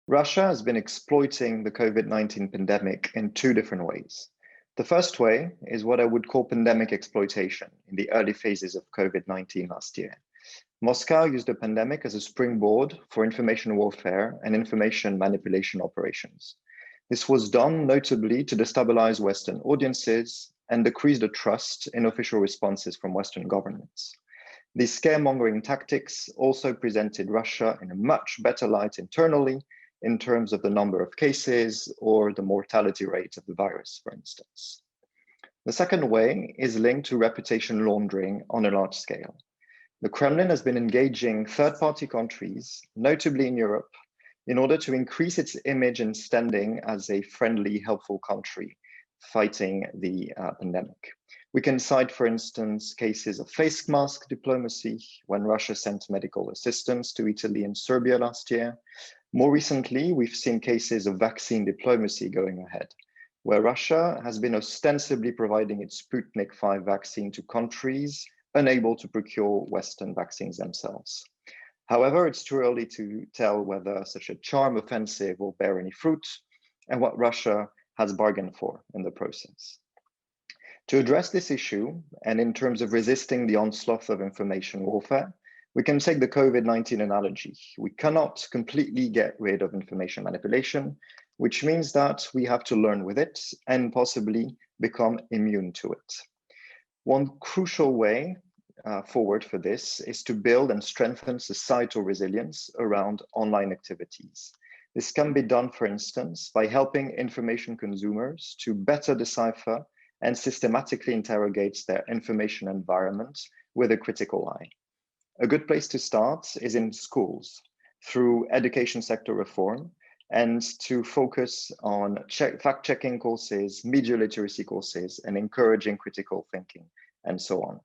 Russia has been exploiting the COVID-19 pandemic in two different ways. The first way is what I would call pandemic exploitation in the early phases of COVID-19 last year. Moscow used the pandemic as a springboard for information warfare and information manipulation operations. This was done notably to destabilize Western audiences and decrease the trust in official responses from Western governments. These scaremongering tactics also presented Russia in a much better light internally in terms of the number of cases or the mortality rate of the virus, for instance. The second way is linked to reputation laundering on a large scale. The Kremlin has been engaging third-party countries, notably in Europe, in order to increase its image and standing as a friendly, helpful country fighting the pandemic. We can cite, for instance, cases of face mask diplomacy when Russia sent medical assistance to Italy and Serbia last year. More recently, we've seen cases of vaccine diplomacy going ahead, where Russia has been ostensibly providing its Sputnik 5 vaccine to countries unable to procure Western vaccines themselves. However, it's too early to tell whether such a charm offensive will bear any fruit and what Russia has bargained for in the process. To address this issue, and in terms of resisting the onslaught of information warfare, we can take the COVID-19 analogy. We cannot completely get rid of information manipulation, which means that we have to learn with it and possibly become immune to it. One crucial way forward for this is to build and strengthen societal resilience around online activities. This can be done, for instance, by helping information consumers to better decipher and systematically interrogate their information environment with a critical eye. A good place to start is in schools through education sector reform and to focus on fact-checking courses, media literacy courses, and encouraging critical thinking, and so on.